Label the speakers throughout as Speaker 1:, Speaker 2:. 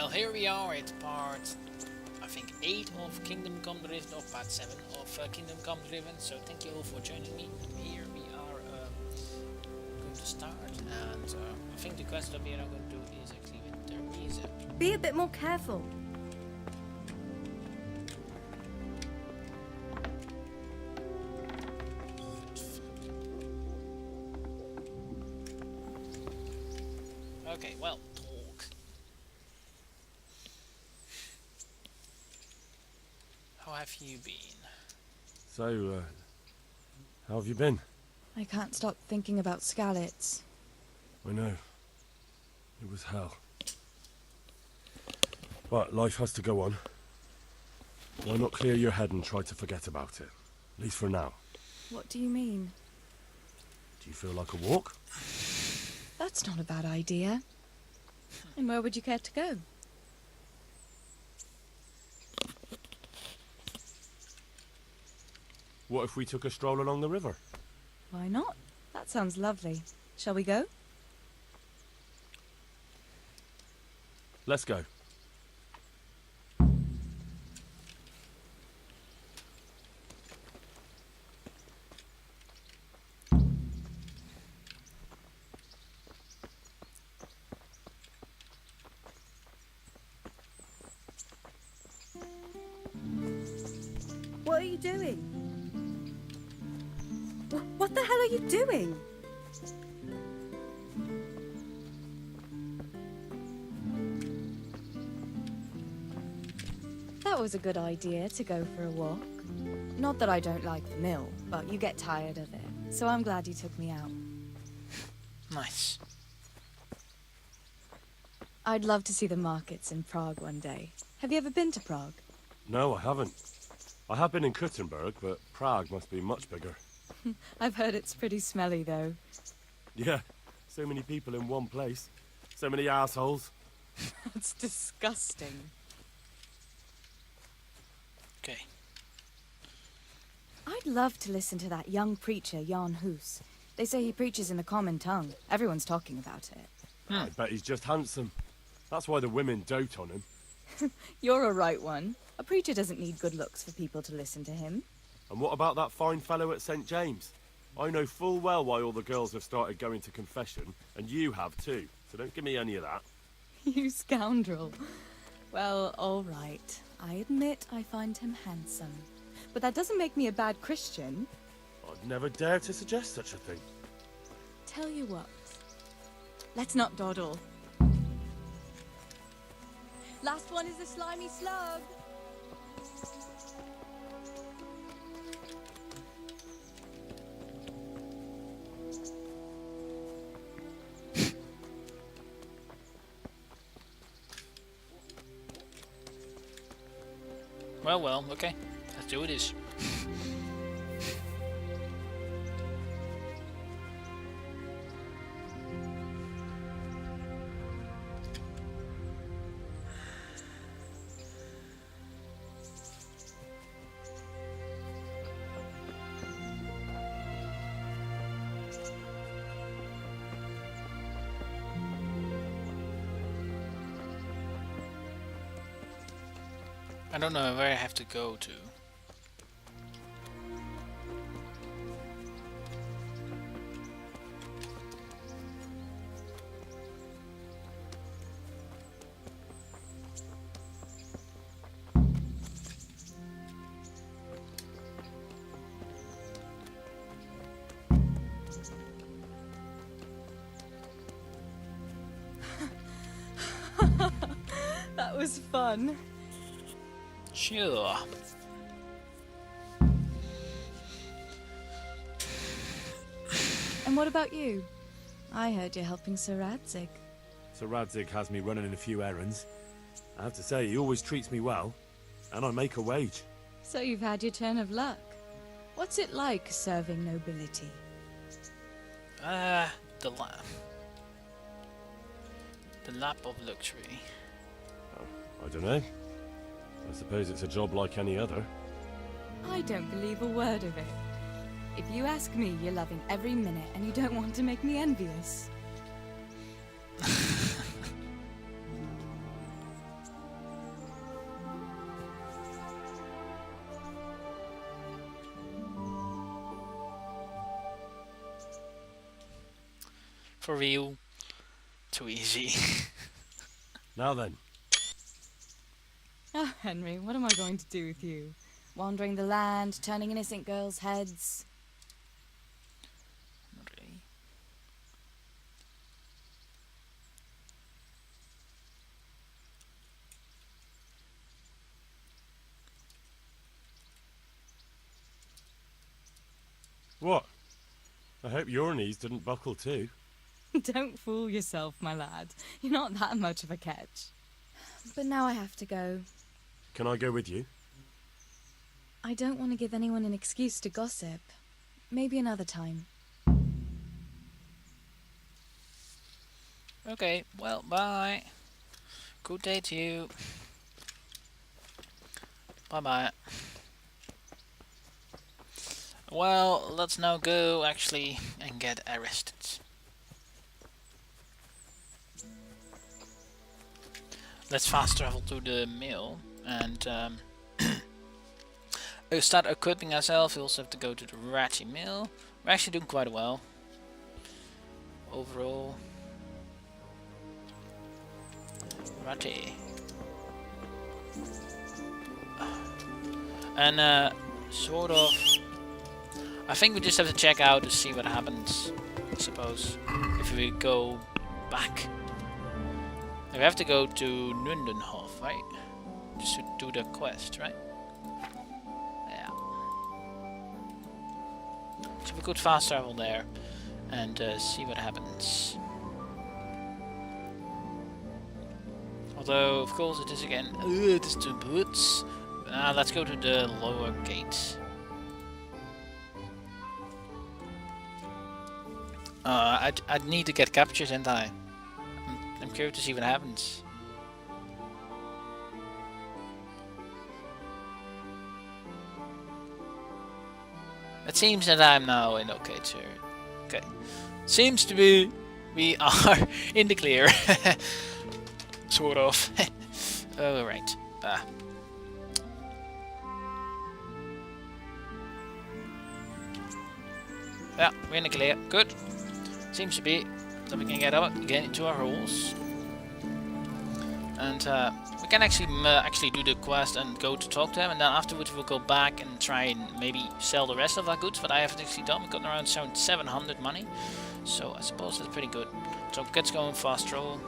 Speaker 1: well, here we are at part, I think, 8 of Kingdom Come Deliverance, or part 7 of Kingdom Come Deliverance. So thank you all for joining me. Here we are going to start, and I think the quest that we are going to do is actually with Teresa.
Speaker 2: Be a bit more careful.
Speaker 1: Okay, well, talk. How have you been?
Speaker 3: So, how have you been?
Speaker 4: I can't stop thinking about Skalitz.
Speaker 3: I know. It was hell. But life has to go on. Why not clear your head and try to forget about it? At least for now.
Speaker 4: What do you mean?
Speaker 3: Do you feel like a walk?
Speaker 4: That's not a bad idea. And where would you care to go?
Speaker 3: What if we took a stroll along the river?
Speaker 4: Why not? That sounds lovely. Shall we go?
Speaker 3: Let's go.
Speaker 2: What are you doing? What the hell are you doing?
Speaker 4: That was a good idea to go for a walk. Not that I don't like the mill, but you get tired of it. So I'm glad you took me out.
Speaker 1: Nice.
Speaker 4: I'd love to see the markets in Prague one day. Have you ever been to Prague?
Speaker 3: No, I haven't. I have been in Kuttenberg, but Prague must be much bigger.
Speaker 4: I've heard it's pretty smelly, though.
Speaker 3: Yeah, so many people in one place. So many assholes.
Speaker 4: That's disgusting.
Speaker 1: Okay.
Speaker 4: I'd love to listen to that young preacher, Jan Hus. They say he preaches in the common tongue. Everyone's talking about it.
Speaker 3: I bet he's just handsome. That's why the women dote on him.
Speaker 4: You're a right one. A preacher doesn't need good looks for people to listen to him.
Speaker 3: And what about that fine fellow at St. James? I know full well why all the girls have started going to confession, and you have too, so don't give me any of that.
Speaker 4: You scoundrel. Well, all right. I admit I find him handsome. But that doesn't make me a bad Christian.
Speaker 3: I'd never dare to suggest such a thing.
Speaker 4: Tell you what. Let's not dawdle. Last one is the slimy slug.
Speaker 1: Well, okay. Let's do this. I don't know where I have to go to.
Speaker 4: That was fun.
Speaker 1: Sure.
Speaker 4: And what about you? I heard you're helping Sir Radzig.
Speaker 3: Sir Radzig has me running a few errands. I have to say, he always treats me well, and I make a wage.
Speaker 4: So you've had your turn of luck. What's it like serving nobility?
Speaker 1: The lap. The lap of luxury.
Speaker 3: I don't know. I suppose it's a job like any other.
Speaker 4: I don't believe a word of it. If you ask me, you're loving every minute and you don't want to make me envious.
Speaker 1: For real. Too easy.
Speaker 3: Now then,
Speaker 4: Oh, Henry, what am I going to do with you? Wandering the land, turning innocent girls' heads.
Speaker 1: Not really.
Speaker 3: what? I hope your knees didn't buckle too.
Speaker 4: Don't fool yourself, my lad. You're not that much of a catch. But now I have to go.
Speaker 3: Can I go with you?
Speaker 4: I don't want to give anyone an excuse to gossip. Maybe another time.
Speaker 1: Okay, well, bye. Good day to you. Bye bye. Well, let's now go actually and get arrested. Let's fast travel to the mill and start equipping ourselves. We also have to go to the Ratty mill. We're actually doing quite well overall. Ratty. And sort of, I think we just have to check out to see what happens, I suppose, if we go back. We have to go to Nundenhof, right? Just to do the quest, right? Yeah. So we could fast travel there and see what happens. Although, of course, it is again. It is too boots. Let's go to the lower gate. I'd need to get captured, and I'm curious to see what happens. It seems that I'm now in okay territory. Okay. Seems to be we are in the clear. Sort of. Alright. Yeah, we're in the clear. Good. Seems to be that we can get into our holes. And we can actually do the quest and go to talk to them, and then afterwards we'll go back and try and maybe sell the rest of our goods, but I haven't actually done. We've gotten around 700 money, so I suppose that's pretty good. So it gets going fast travel.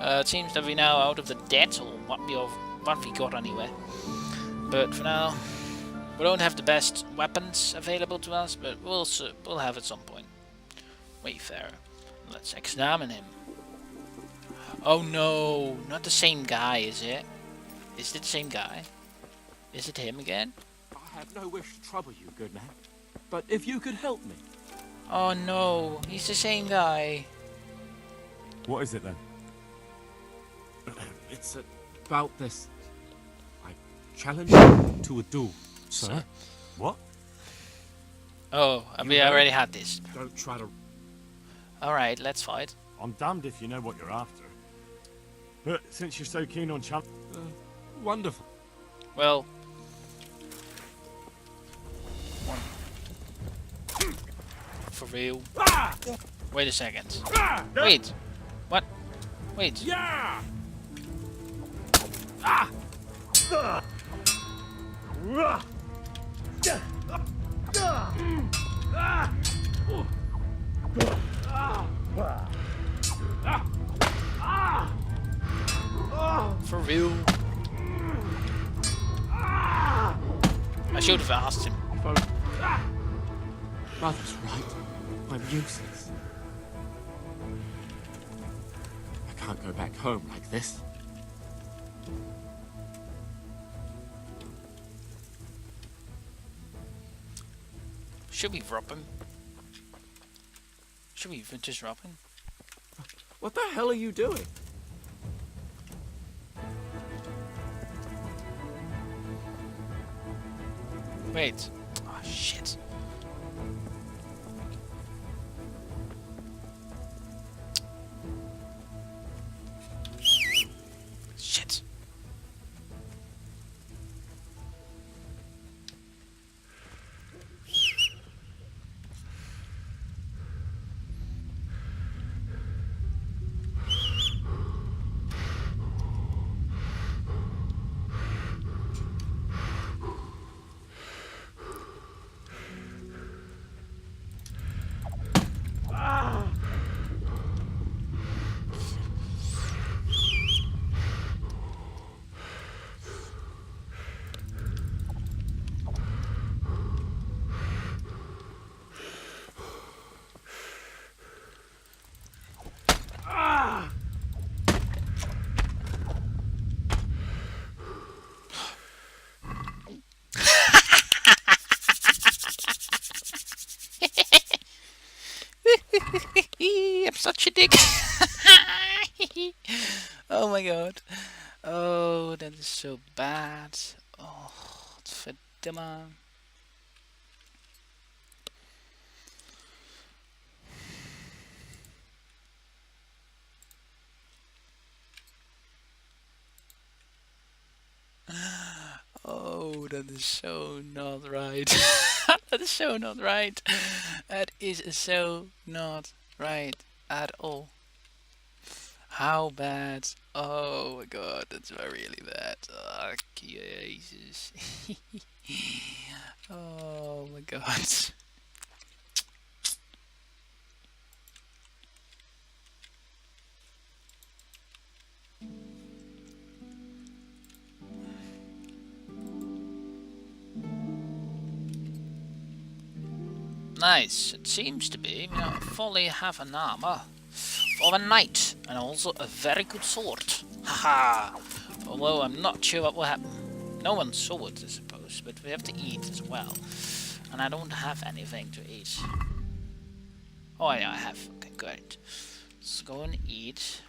Speaker 1: It seems that we're now out of the debt, or what we got anyway. But for now, we don't have the best weapons available to us, but we'll have at some point. Wayfarer. Let's examine him. Oh no, not the same guy, is it? Is it the same guy? Is it him again?
Speaker 5: I have no wish to trouble you, good man. But if you could help me.
Speaker 1: Oh no, he's the same guy.
Speaker 3: What is it then?
Speaker 5: It's about this. I challenge you to a duel, sir.
Speaker 3: What?
Speaker 1: Oh, we already had this.
Speaker 5: Don't try to...
Speaker 1: Alright, let's fight.
Speaker 3: I'm damned if you know what you're after. But since you're so keen on
Speaker 5: wonderful.
Speaker 1: Well... For real? Wait a second. Wait! What? Wait.
Speaker 5: Yeah!
Speaker 1: For real? I should have asked him.
Speaker 5: Mother's right. I'm useless. I can't go back home like this.
Speaker 1: Should we rob him? Should we just rob him?
Speaker 5: What the hell are you doing?
Speaker 1: Wait. Oh shit. Shit. god. Oh, that is so bad. Oh, verdomme. Oh, that is so not right. That is so not right. That is so not right at all. How bad? Oh my god, that's really bad. Oh, Jesus. Oh my god. Nice. It seems to be. We now fully have an armor of a knight and also a very good sword. Haha. Although I'm not sure what will happen. No one saw it, I suppose, but we have to eat as well. And I don't have anything to eat. Oh yeah, I have. Okay, good. Let's go and eat.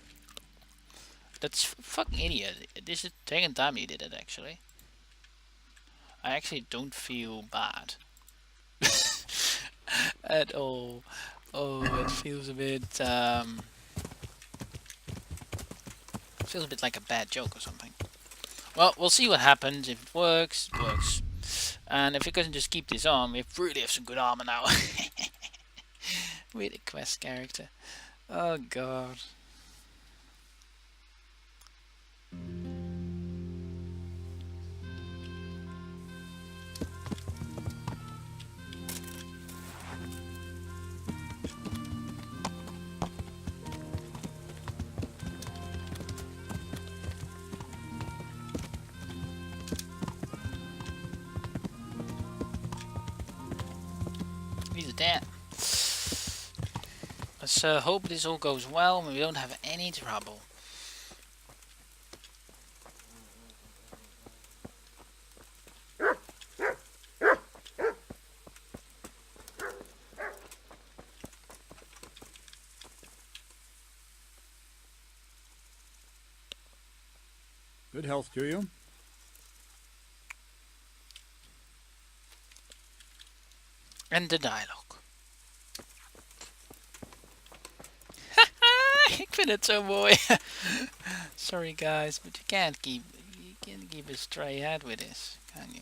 Speaker 1: That's fucking idiot. This is the second time he did it, actually. I actually don't feel bad. At all. Oh, it feels a bit feels a bit like a bad joke or something. Well, we'll see what happens. If it works, it works. And if we can just keep this on, we really have some good armor now. With a quest character. Oh god. He's dead. Let's hope this all goes well and we don't have any trouble.
Speaker 6: Good health to you.
Speaker 1: And the dialogue. Ik vind het zo mooi. Sorry guys, but you can't keep a stray head with this, can you?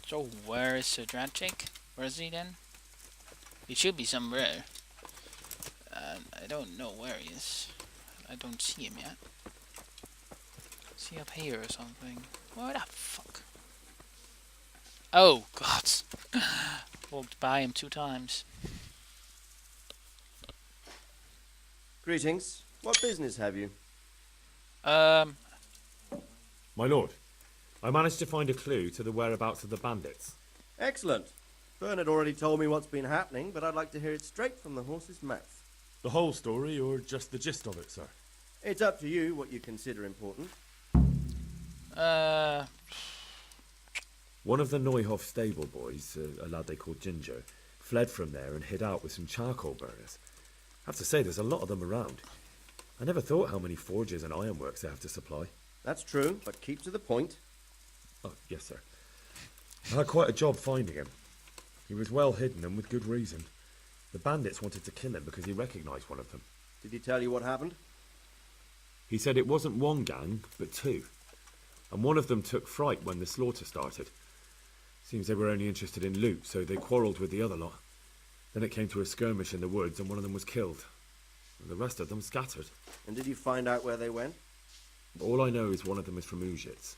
Speaker 1: So where is Sir Dragic? Where is he then? He should be somewhere. I don't know where he is. I don't see him yet. Is he up here or something? What the fuck? Oh god. Walked by him 2 times.
Speaker 7: Greetings. What business have you?
Speaker 3: My lord, I managed to find a clue to the whereabouts of the bandits.
Speaker 7: Excellent. Bernard already told me what's been happening, but I'd like to hear it straight from the horse's mouth.
Speaker 3: The whole story, or just the gist of it, sir?
Speaker 7: It's up to you what you consider important.
Speaker 3: One of the Neuhoff stable boys, a lad they called Ginger, fled from there and hid out with some charcoal burners. I have to say, there's a lot of them around. I never thought how many forges and ironworks they have to supply.
Speaker 7: That's true, but keep to the point.
Speaker 3: Oh, yes, sir. I had quite a job finding him. He was well hidden and with good reason. The bandits wanted to kill him because he recognised one of them.
Speaker 7: Did he tell you what happened?
Speaker 3: He said it wasn't one gang, but 2. And one of them took fright when the slaughter started. Seems they were only interested in loot, so they quarrelled with the other lot. Then it came to a skirmish in the woods and one of them was killed. And the rest of them scattered.
Speaker 7: And did you find out where they went?
Speaker 3: All I know is one of them is from Ujits.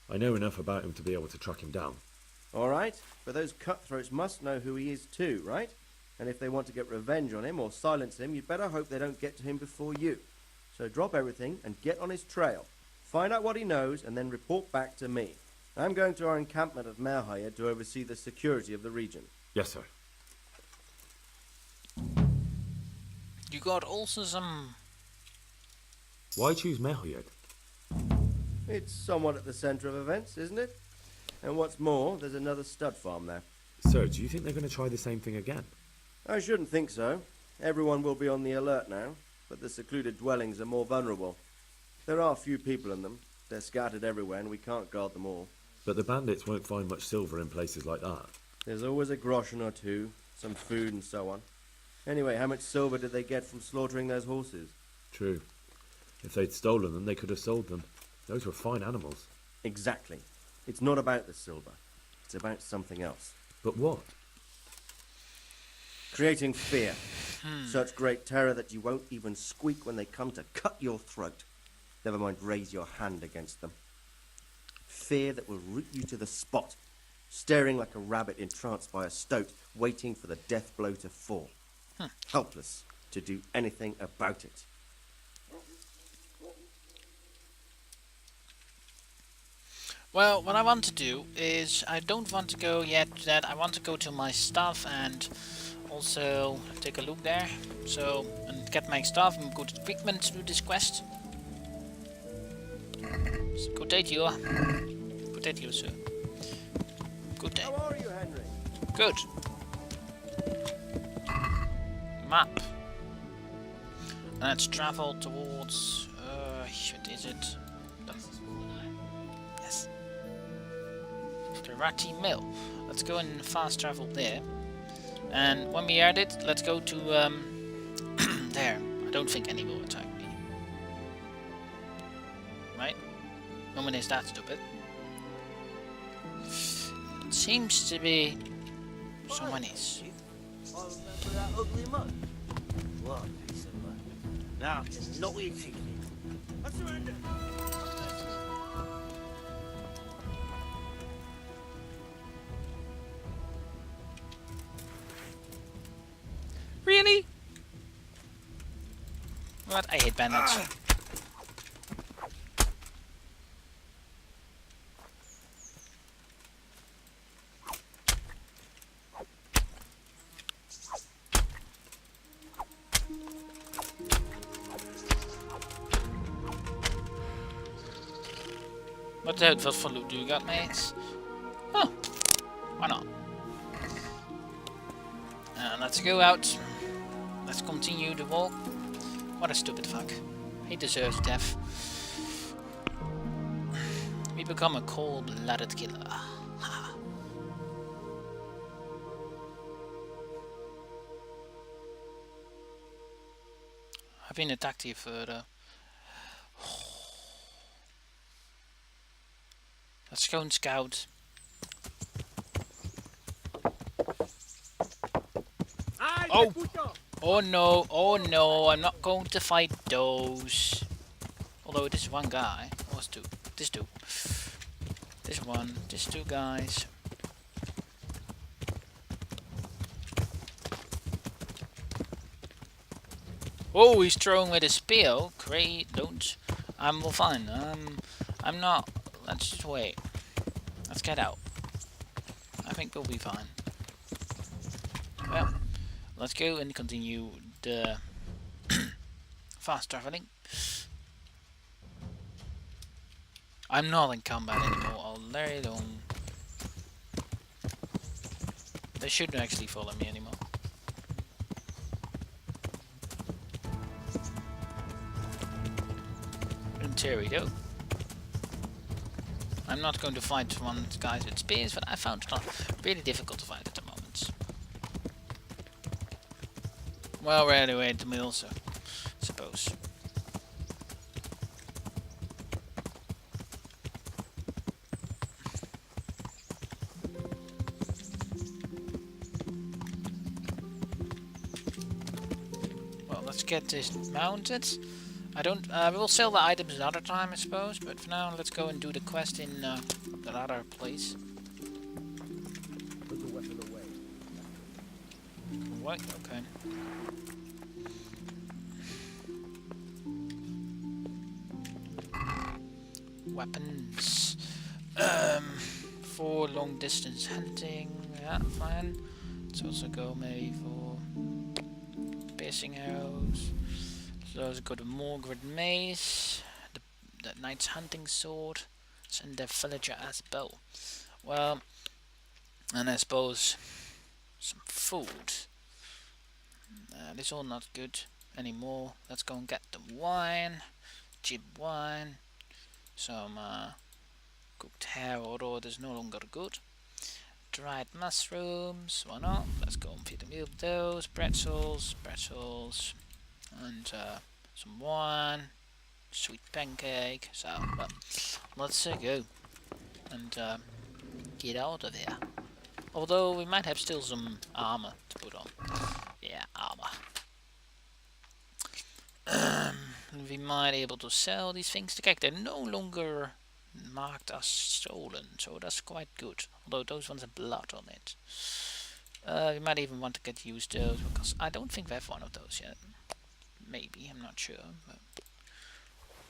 Speaker 3: I know enough about him to be able to track him down.
Speaker 7: All right, but those cutthroats must know who he is too, right? And if they want to get revenge on him or silence him, you'd better hope they don't get to him before you. So drop everything and get on his trail. Find out what he knows and then report back to me. I'm going to our encampment at Merhayed to oversee the security of the region.
Speaker 3: Yes, sir.
Speaker 1: You got also some...
Speaker 3: Why choose Merhayed?
Speaker 7: It's somewhat at the centre of events, isn't it? And what's more, there's another stud farm there.
Speaker 3: Sir, do you think they're going to try the same thing again?
Speaker 7: I shouldn't think so. Everyone will be on the alert now. but the secluded dwellings are more vulnerable. There are few people in them. They're scattered everywhere and we can't guard them all.
Speaker 3: But the bandits won't find much silver in places like that.
Speaker 7: There's always a groschen or two, some food and so on. Anyway, how much silver did they get from slaughtering those horses?
Speaker 3: True. If they'd stolen them, they could have sold them. Those were fine animals.
Speaker 7: Exactly. It's not about the silver. It's about something else.
Speaker 3: But what?
Speaker 7: Creating fear. Such great terror that you won't even squeak when they come to cut your throat. Never mind raise your hand against them. Fear that will root you to the spot, staring like a rabbit entranced by a stoat, waiting for the death blow to fall. Helpless to do anything about it.
Speaker 1: Well, what I want to do is, I don't want to go yet to that. I want to go to my stuff and also take a look there. So, and get my stuff and good equipment to do this quest. So, good day to you. Good day to you, sir. Good day.
Speaker 7: How are you, Henry?
Speaker 1: Good. Map. And let's travel towards, what is it? Yes. The Ratty Mill. Let's go and fast travel there. And when we are it, let's go to, there. I don't think any will attack me. Right? No one is that stupid. It seems to be someone is.
Speaker 8: I remember that ugly mug. What a piece of mud. Now I can knock your teeth in. I surrender.
Speaker 1: Really? What? I hate bandits. What the hell for loot do you got, mates? Huh. Why not? Let's go out. Let's continue the walk. What a stupid fuck. He deserves death. We become a cold-blooded killer. I've been attacked here further. Let's go and scout. Oh! Oh no, oh no, I'm not going to fight those. Although this is one guy. Oh, it's two. This two. This one. This two guys. Oh, he's throwing with a spear. Great, don't. I'm well fine. I'm not. Let's just wait. Let's get out. I think we'll be fine. Well, let's go and continue the fast traveling. I'm not in combat anymore. I'll very long. They shouldn't actually follow me anymore. And here we go. I'm not going to fight one of the guys with spears, but I found it not really difficult to fight at the moment. Well, we're anyway at the middle, so I suppose. Well, let's get this mounted. I don't. We will sell the items another time, I suppose. But for now, let's go and do the quest in that other place.
Speaker 7: Put the weapon away.
Speaker 1: What? Okay. Weapons. For long distance hunting. Yeah, fine. Let's also go maybe for piercing arrows. So let's go to Morgred Mace, the knight's hunting sword, and the villager as bow. Well, and I suppose some food. This all not good. anymore. Let's go and get the wine. Cheap wine. Some cooked hair, although it is no longer good. Dried mushrooms, why not? Let's go and feed them with those. Pretzels, and some wine. Sweet pancake. So, well, let's go and get out of here. Although we might have still some armor to put on. Yeah, armor. We might be able to sell these things. They're no longer marked as stolen, so that's quite good. Although those ones have blood on it. We might even want to get used those, because I don't think we have one of those yet. Maybe, I'm not sure. But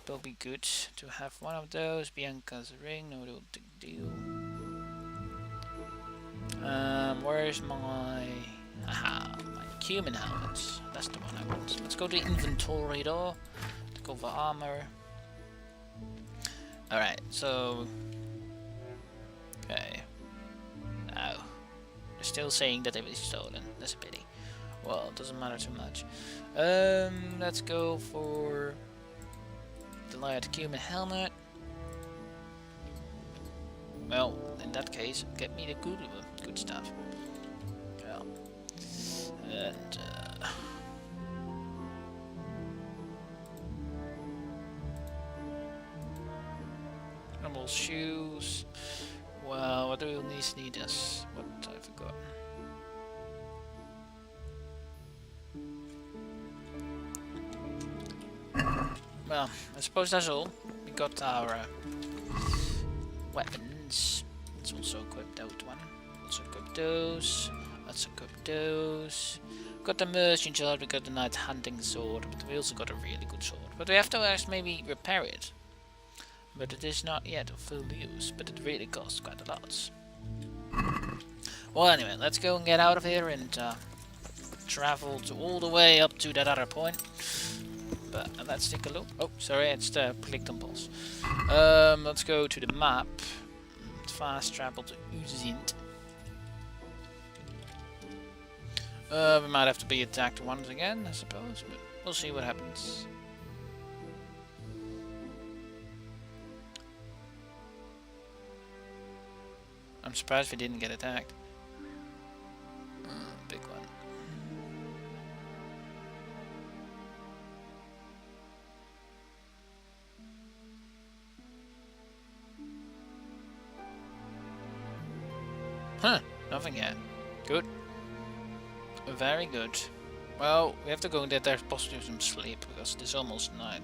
Speaker 1: it'll be good to have one of those. Bianca's ring, no real big deal. Where's my... Aha, my human helmet. That's the one I want. Let's go to inventory though. To go for armor. Alright, so... Okay. No. They're still saying that it was stolen. That's a pity. Well, it doesn't matter too much. Let's go for... the light human helmet. Well, in that case, get me the good stuff. Well, and normal shoes. Well, what do we need us? What I forgot. Well, I suppose that's all. We got our weapons. Let's also equip that one. Let's equip those. Let's equip those. Got the merchant sword, we got the night hunting sword, but we also got a really good sword. But we have to actually maybe repair it. But it is not yet of full use, but it really costs quite a lot. Well, anyway, let's go and get out of here and travel all the way up to that other point. But let's take a look. Oh, sorry, it's the clicked on pulse. Let's go to the map. Fast travel to Uzint. We might have to be attacked once again, I suppose, but we'll see what happens. I'm surprised we didn't get attacked. Big one. Huh, nothing yet. Good. Very good. Well, we have to go and get there possibly some sleep, because it is almost night.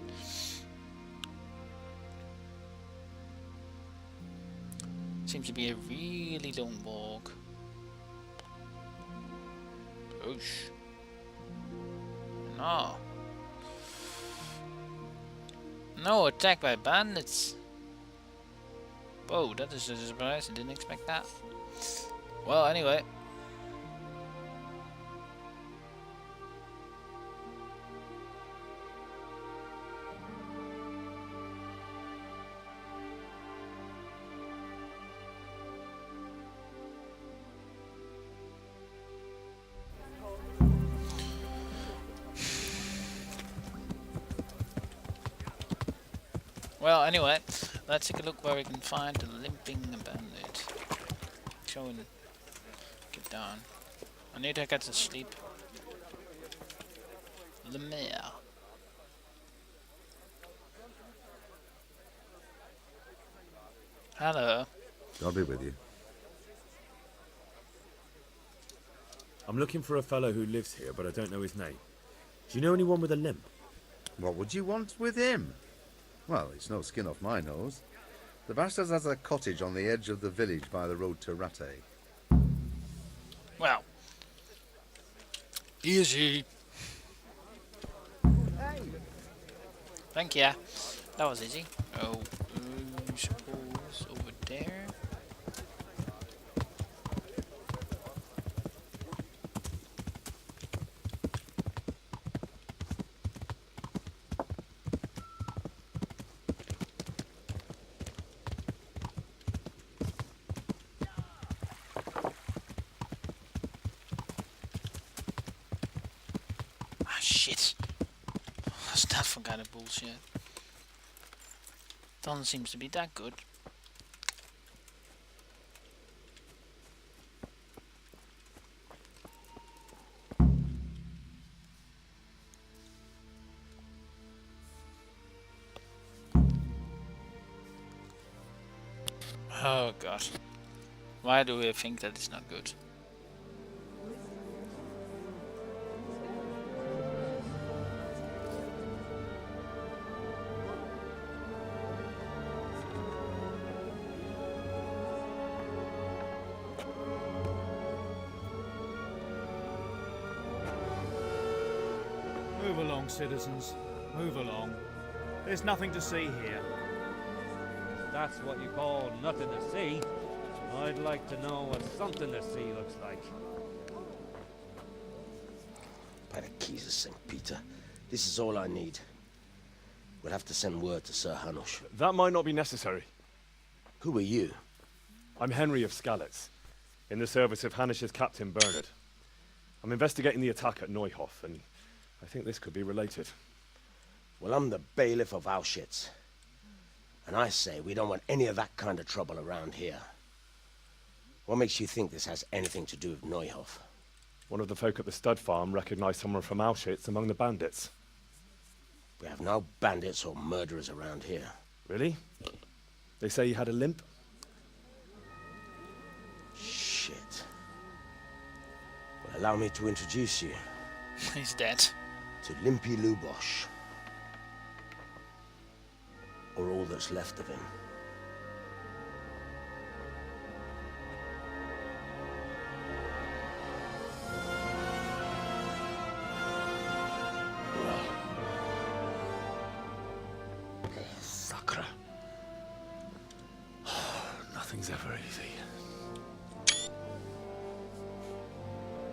Speaker 1: Seems to be a really long walk. Oosh. No. No attack by bandits. Whoa, that is a surprise. I didn't expect that. Well, anyway. Well, anyway, let's take a look where we can find the limping bandit. Go and get down. I need to get to sleep. The mayor. Hello.
Speaker 9: I'll be with you.
Speaker 3: I'm looking for a fellow who lives here, but I don't know his name. Do you know anyone with a limp?
Speaker 9: What would you want with him? Well, it's no skin off my nose. The bastard has a cottage on the edge of the village by the road to Rattay.
Speaker 1: Well. Easy. Thank ya. That was easy. Oh, suppose over there. Shit. What's that for kind of bullshit? Doesn't seem to be that good. Oh god. Why do we think that it's not good?
Speaker 6: Move along, citizens. Move along. There's nothing to see here.
Speaker 10: That's what you call nothing to see. I'd like to know what something to see looks like.
Speaker 8: By the keys of St. Peter, this is all I need. We'll have to send word to Sir Hanush.
Speaker 3: That might not be necessary.
Speaker 8: Who are you?
Speaker 3: I'm Henry of Skalitz, in the service of Hanush's captain Bernard. I'm investigating the attack at Neuhof, and I think this could be related.
Speaker 8: Well, I'm the bailiff of Auschwitz. And I say we don't want any of that kind of trouble around here. What makes you think this has anything to do with Neuhof?
Speaker 3: One of the folk at the stud farm recognized someone from Auschwitz among the bandits.
Speaker 8: We have no bandits or murderers around here.
Speaker 3: Really? They say he had a limp?
Speaker 8: Shit. Well, allow me to introduce you
Speaker 1: He's dead.
Speaker 8: to Limpy Lubosh. Or all that's left of him.
Speaker 3: Sacre. Nothing's ever easy.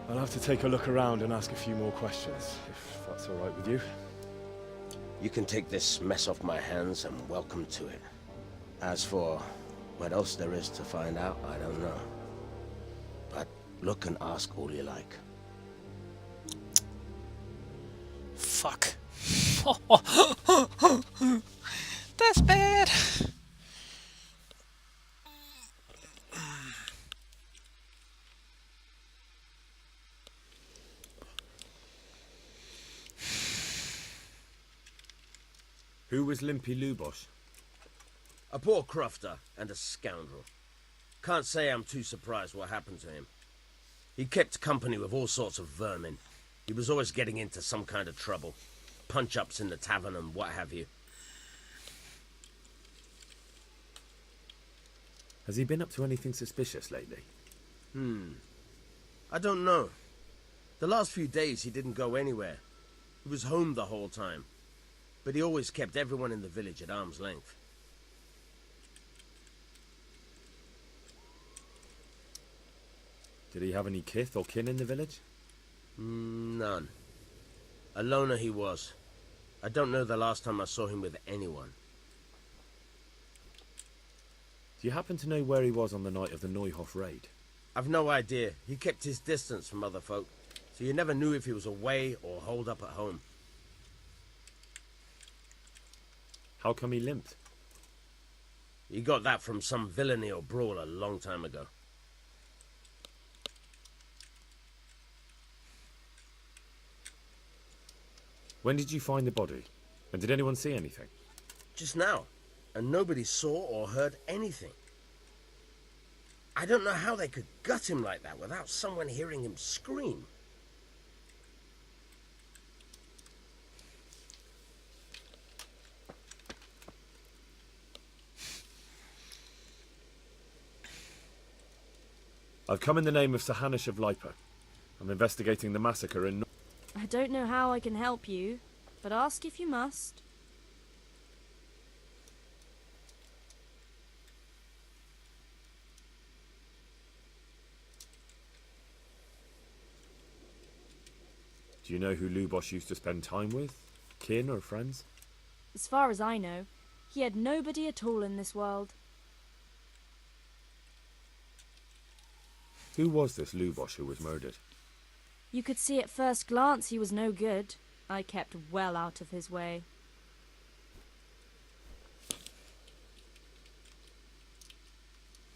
Speaker 3: I'll have to take a look around and ask a few more questions, if that's all right with you.
Speaker 8: You can take this mess off my hands and welcome to it. As for what else there is to find out, I don't know. But look and ask all you like.
Speaker 1: Fuck. That's bad.
Speaker 3: Who was Limpy Lubosh?
Speaker 8: A poor crofter and a scoundrel. Can't say I'm too surprised what happened to him. He kept company with all sorts of vermin. He was always getting into some kind of trouble. Punch-ups in the tavern and what have you.
Speaker 3: Has he been up to anything suspicious lately?
Speaker 8: I don't know. The last few days he didn't go anywhere. He was home the whole time. But he always kept everyone in the village at arm's length.
Speaker 3: Did he have any kith or kin in the village?
Speaker 8: None. A loner he was. I don't know the last time I saw him with anyone.
Speaker 3: Do you happen to know where he was on the night of the Neuhof raid?
Speaker 8: I've no idea. He kept his distance from other folk, so you never knew if he was away or holed up at home.
Speaker 3: How come he limped?
Speaker 8: He got that from some villainy or brawl a long time ago.
Speaker 3: When did you find the body? And did anyone see anything?
Speaker 8: Just now, and nobody saw or heard anything. I don't know how they could gut him like that without someone hearing him scream.
Speaker 3: I've come in the name of Sir Hanush of Lipa. I'm investigating the massacre in...
Speaker 11: I don't know how I can help you, but ask if you must.
Speaker 3: Do you know who Lubosh used to spend time with? Kin or friends?
Speaker 11: As far as I know, he had nobody at all in this world.
Speaker 3: Who was this Lubosh who was murdered?
Speaker 11: You could see at first glance he was no good. I kept well out of his way.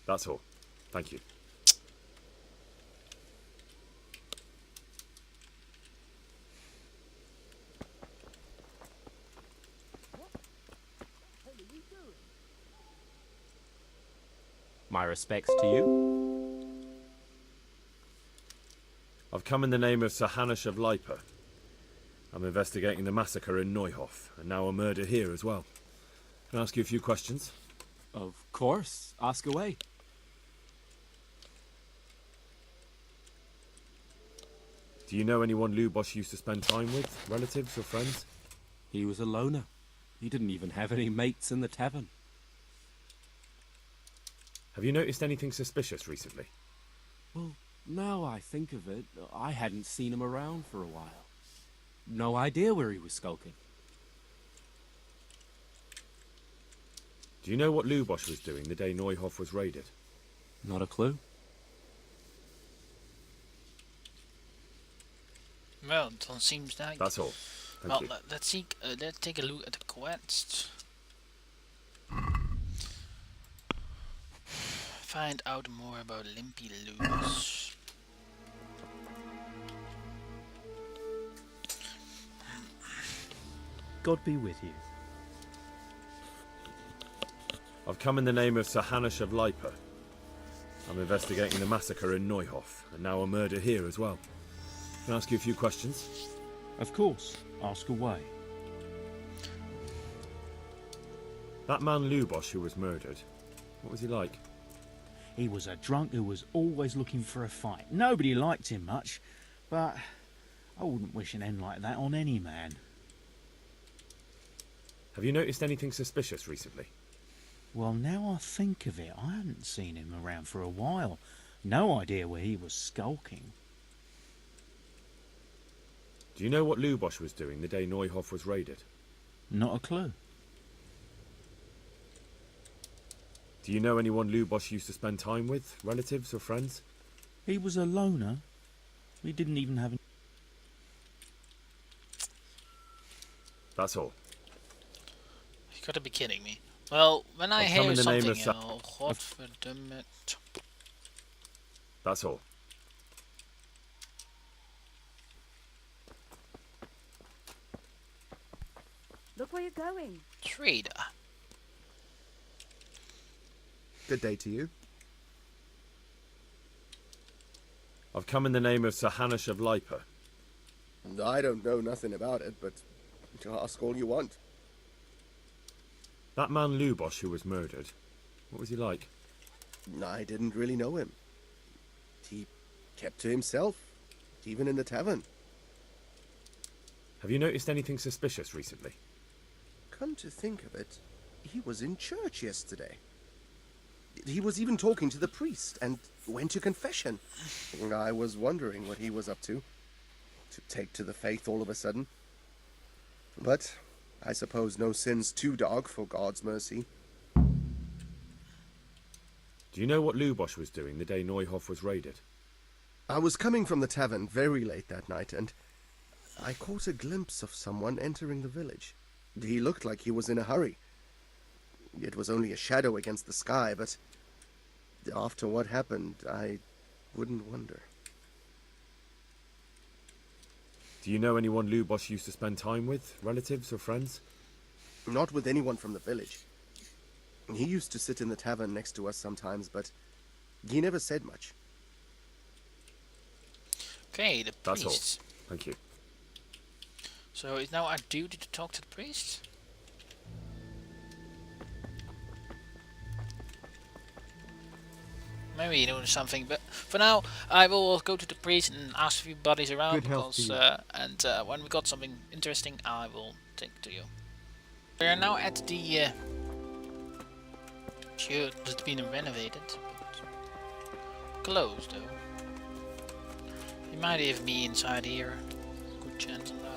Speaker 3: That's all. Thank you.
Speaker 5: My respects to you.
Speaker 3: I've come in the name of Sir Hanush of Lipa. I'm investigating the massacre in Neuhof, and now a murder here as well. Can I ask you a few questions?
Speaker 5: Of course. Ask away.
Speaker 3: Do you know anyone Lubosh used to spend time with? Relatives or friends?
Speaker 5: He was a loner. He didn't even have any mates in the tavern.
Speaker 3: Have you noticed anything suspicious recently?
Speaker 5: Well, now I think of it, I hadn't seen him around for a while. No idea where he was skulking.
Speaker 3: Do you know what Lubosh was doing the day Neuhof was raided?
Speaker 5: Not a clue.
Speaker 1: Well, it don't seem like...
Speaker 3: That's all. Thank you.
Speaker 1: Let's take a look at the quest. Find out more about Limpy Lubosh.
Speaker 6: God be with you.
Speaker 3: I've come in the name of Sir Hanush of Lipa. I'm investigating the massacre in Neuhof, and now a murder here as well. Can I ask you a few questions?
Speaker 6: Of course. Ask away.
Speaker 3: That man Lubosh who was murdered, what was he like?
Speaker 6: He was a drunk who was always looking for a fight. Nobody liked him much, but I wouldn't wish an end like that on any man.
Speaker 3: Have you noticed anything suspicious recently?
Speaker 6: Well, now I think of it, I hadn't seen him around for a while. No idea where he was skulking.
Speaker 3: Do you know what Lubosh was doing the day Neuhof was raided?
Speaker 6: Not a clue.
Speaker 3: Do you know anyone Lubosh used to spend time with? Relatives or friends?
Speaker 6: He was a loner. We didn't even have...
Speaker 3: That's all.
Speaker 1: You gotta be kidding me. Well, when I
Speaker 3: I've come
Speaker 1: hear
Speaker 3: in the name
Speaker 1: something,
Speaker 3: of
Speaker 1: godverdomme.
Speaker 3: That's all.
Speaker 2: Look where you're going.
Speaker 1: Trader.
Speaker 12: Good day to you.
Speaker 3: I've come in the name of Sir Hanush of Lipa.
Speaker 12: I don't know nothing about it, but ask all you want.
Speaker 3: That man Lubosh who was murdered, what was he like?
Speaker 12: I didn't really know him. He kept to himself, even in the tavern.
Speaker 3: Have you noticed anything suspicious recently?
Speaker 12: Come to think of it, he was in church yesterday. He was even talking to the priest and went to confession. I was wondering what he was up to take to the faith all of a sudden. But I suppose no sin's too dark for God's mercy.
Speaker 3: Do you know what Lubosh was doing the day Neuhof was raided?
Speaker 12: I was coming from the tavern very late that night, and I caught a glimpse of someone entering the village. He looked like he was in a hurry. It was only a shadow against the sky, but after what happened, I wouldn't wonder.
Speaker 3: Do you know anyone Lubosh used to spend time with? Relatives or friends?
Speaker 12: Not with anyone from the village. He used to sit in the tavern next to us sometimes, but he never said much.
Speaker 1: Okay, the
Speaker 3: That's
Speaker 1: priest.
Speaker 3: all. Thank you.
Speaker 1: So it's now our duty to talk to the priest? Maybe he knows something, but for now I will go to the priest and ask a few buddies around.
Speaker 12: Good health
Speaker 1: Because,
Speaker 12: to
Speaker 1: when we got something interesting, I will take to you. We are now at the church that's been renovated, but closed though. You might have me inside here. Good chance on that.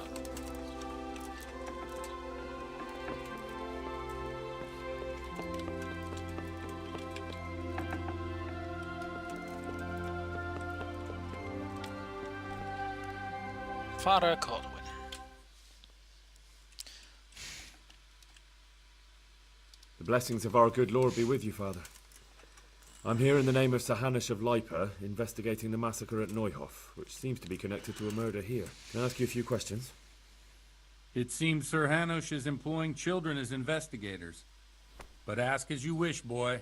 Speaker 1: Father Caldwin.
Speaker 3: The blessings of our good Lord be with you, Father. I'm here in the name of Sir Hanush of Lipa, investigating the massacre at Neuhof, which seems to be connected to a murder here. Can I ask you a few questions?
Speaker 13: It seems Sir Hanush is employing children as investigators. But ask as you wish, boy.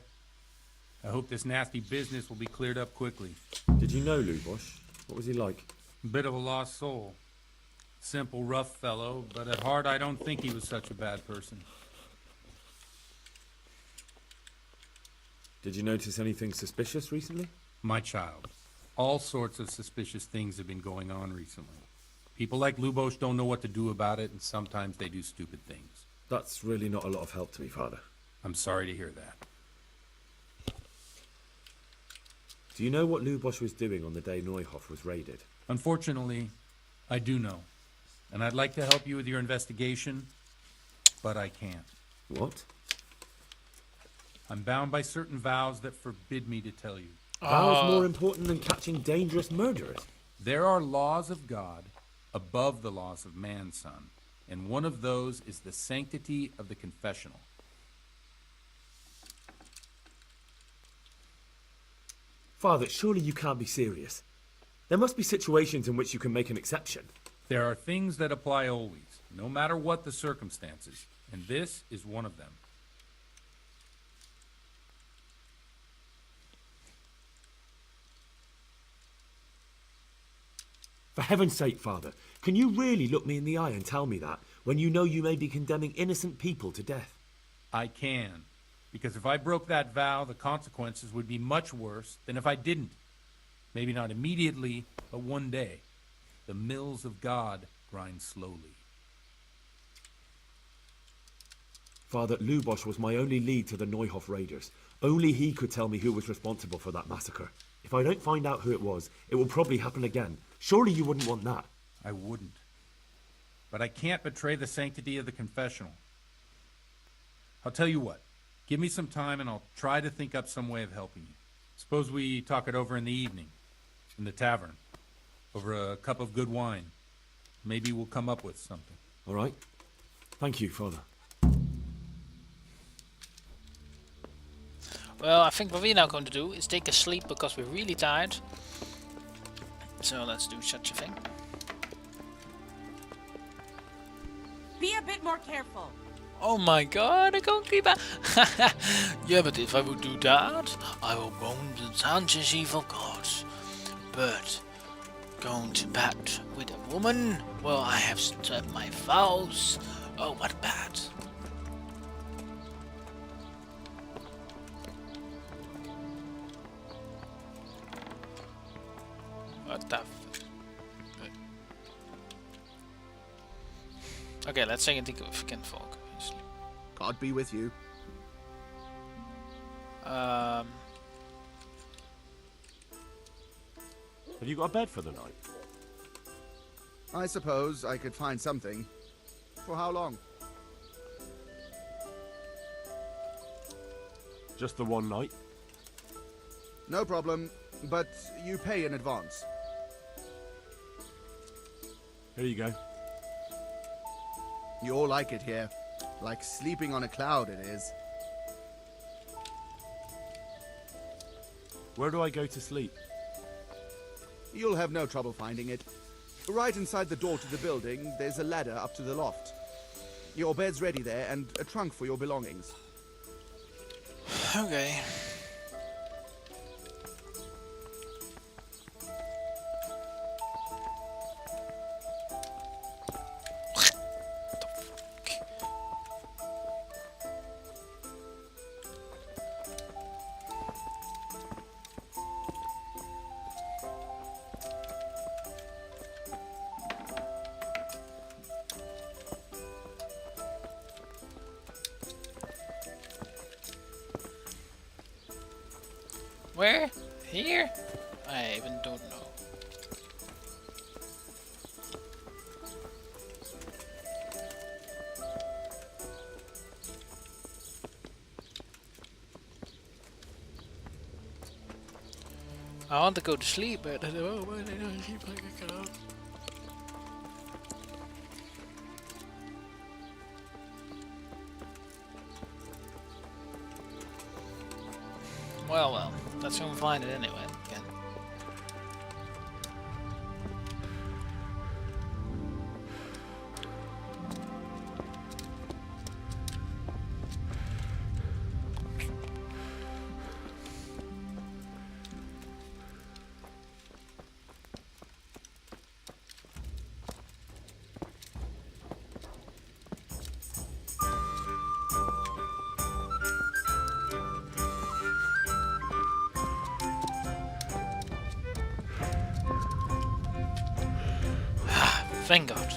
Speaker 13: I hope this nasty business will be cleared up quickly.
Speaker 3: Did you know Lubosh? What was he like?
Speaker 13: Bit of a lost soul. Simple, rough fellow, but at heart I don't think he was such a bad person.
Speaker 3: Did you notice anything suspicious recently?
Speaker 13: My child, all sorts of suspicious things have been going on recently. People like Lubosh don't know what to do about it, and sometimes they do stupid things.
Speaker 3: That's really not a lot of help to me, Father.
Speaker 13: I'm sorry to hear that.
Speaker 3: Do you know what Lubosh was doing on the day Neuhof was raided?
Speaker 13: Unfortunately, I do know. And I'd like to help you with your investigation, but I can't.
Speaker 3: What?
Speaker 13: I'm bound by certain vows that forbid me to tell you.
Speaker 3: Vows more important than catching dangerous murderers?
Speaker 13: There are laws of God above the laws of man, son. And one of those is the sanctity of the confessional.
Speaker 3: Father, surely you can't be serious. There must be situations in which you can make an exception.
Speaker 13: There are things that apply always, no matter what the circumstances, and this is one of them.
Speaker 3: For heaven's sake, Father, can you really look me in the eye and tell me that, when you know you may be condemning innocent people to death?
Speaker 13: I can. Because if I broke that vow, the consequences would be much worse than if I didn't. Maybe not immediately, but one day. The mills of God grind slowly.
Speaker 3: Father, Lubosh was my only lead to the Neuhof raiders. Only he could tell me who was responsible for that massacre. If I don't find out who it was, it will probably happen again. Surely you wouldn't want that.
Speaker 13: I wouldn't. But I can't betray the sanctity of the confessional. I'll tell you what. Give me some time and I'll try to think up some way of helping you. Suppose we talk it over in the evening, in the tavern, over a cup of good wine. Maybe we'll come up with something.
Speaker 3: All right. Thank you, Father.
Speaker 1: Well, I think what we're now going to do is take a sleep because we're really tired. So let's do such a thing.
Speaker 14: Be a bit more careful.
Speaker 1: Oh my god, I can't keep out. Yeah, but if I would do that, I will wound the Sanchez evil gods. But going to bed with a woman? Well, I have struck my vows. Oh, what bad. What the Okay, let's say anything if we can fog.
Speaker 12: God be with you.
Speaker 3: Have you got a bed for the night?
Speaker 12: I suppose I could find something. For how long?
Speaker 3: Just the one night?
Speaker 12: No problem, but you pay in advance.
Speaker 3: Here you go.
Speaker 12: You all like it here. Like sleeping on a cloud it is.
Speaker 3: Where do I go to sleep?
Speaker 12: You'll have no trouble finding it. Right inside the door to the building, there's a ladder up to the loft. Your bed's ready there, and a trunk for your belongings.
Speaker 1: Okay. Where? Here? I even don't know. I want to go to sleep, but I don't know when I don't sleep like I cannot. Well, let's go and find it anyway. Again. Thank God.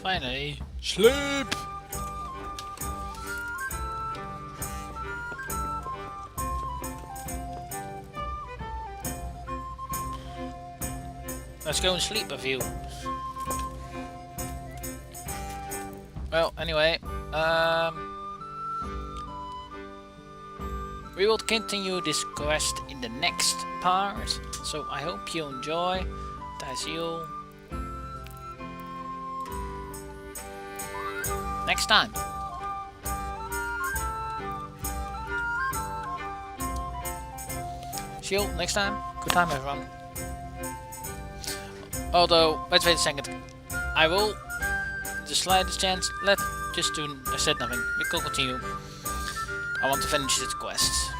Speaker 1: Finally, sleep! Let's go and sleep a few. Well, anyway, we will continue this quest in the next part, so I hope you enjoy. I see you next time. See you next time. Good time, everyone. Although, let's wait a second. I will, the slightest chance, just do, I said nothing. We can continue. I want to finish this quest.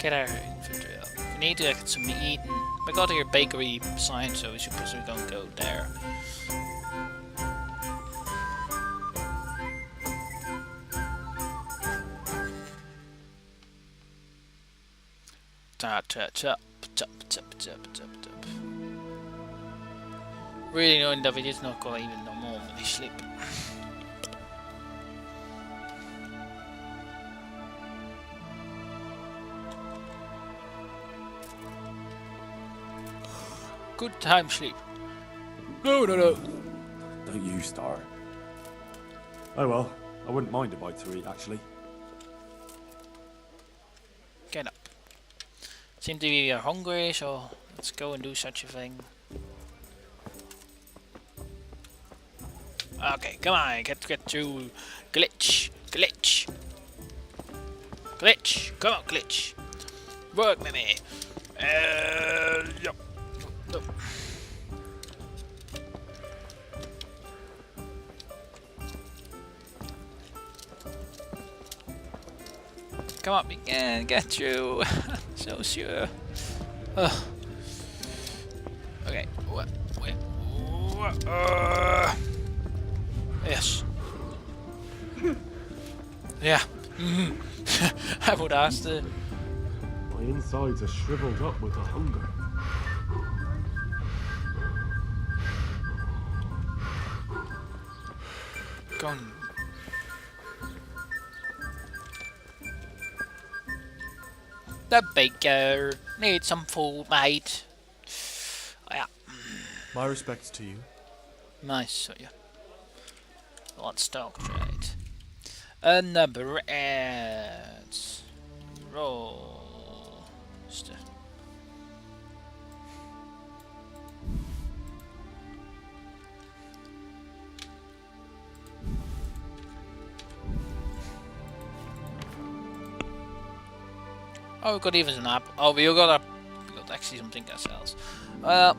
Speaker 1: Get our infantry up. We need to get some meat. And we got here bakery sign, so we should possibly go there. Really knowing that we just not gonna even know more when they sleep. Good time sleep. No.
Speaker 3: Don't you start. Oh well, I wouldn't mind a bite to eat actually.
Speaker 1: Get up. Seem to be hungry, so let's go and do such a thing. Okay, come on, get through. Glitch. Come on, glitch. Work with me. Yep. No. Come on, we can get through. So sure. Okay. Wait. Yes. Yeah. I would ask the.
Speaker 3: My insides are shriveled up with the hunger.
Speaker 1: Go on. The baker needs some food, mate. Oh, yeah.
Speaker 15: My respects to you.
Speaker 1: Nice, so yeah. Let's talk trade. Number ads. Roll. Oh, we got even an app. Oh, we got actually something ourselves. Well,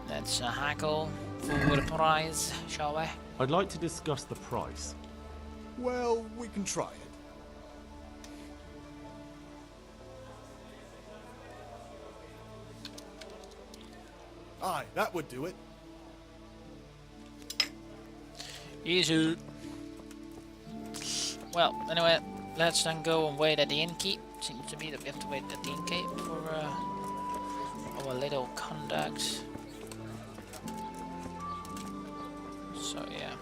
Speaker 1: let's hackle for the prize, shall we?
Speaker 3: I'd like to discuss the price.
Speaker 15: Well, we can try it. Aye, that would do it.
Speaker 1: Easy. Well, anyway, let's then go and wait at the innkeep. Seems to be that we have to wait at the innkeep for our little conduct. So yeah.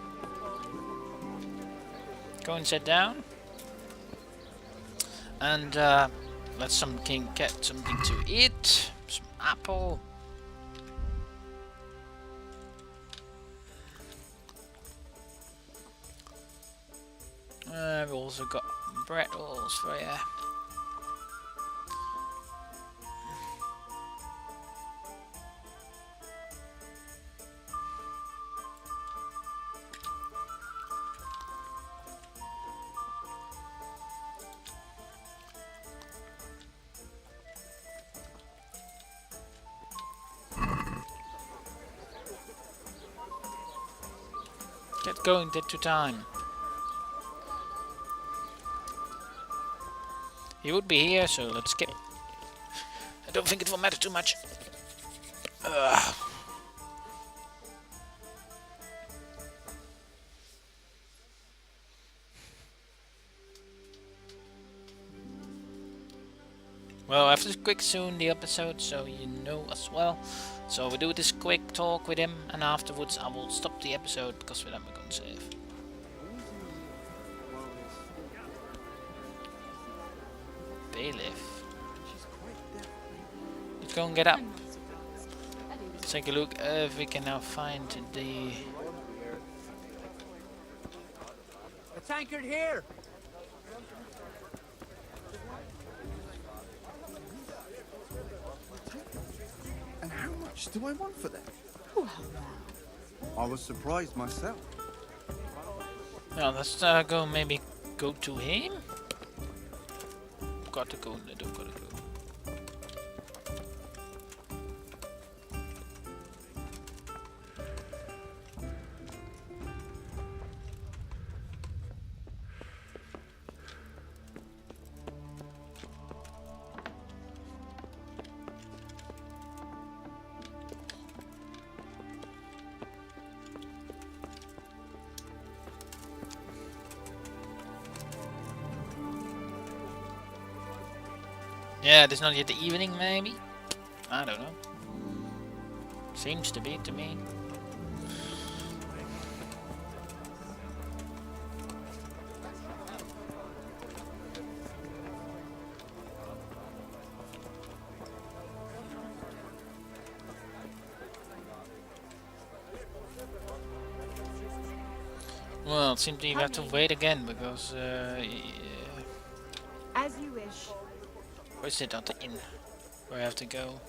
Speaker 1: Go and sit down. And let's get something to eat. Some apple. We've also got bread rolls for you. Get going, get to time. He would be here, so let's skip. I don't think it will matter too much. Well, I have to quick soon the episode, so you know as well. So we do this quick talk with him, and afterwards I will stop the episode because then we're going to save. Bailiff. Let's go and get up. Let's take a look if we can now find the...
Speaker 16: It's anchored here.
Speaker 12: And how much do I want for them? I was surprised myself.
Speaker 1: Well, let's go maybe go to him. Got to go, I don't gotta go. Yeah, there's not yet the evening, maybe? I don't know. Seems to be to me. Well, it seems you have to wait again because
Speaker 2: As you wish.
Speaker 1: where's it at the inn? Where I have to go?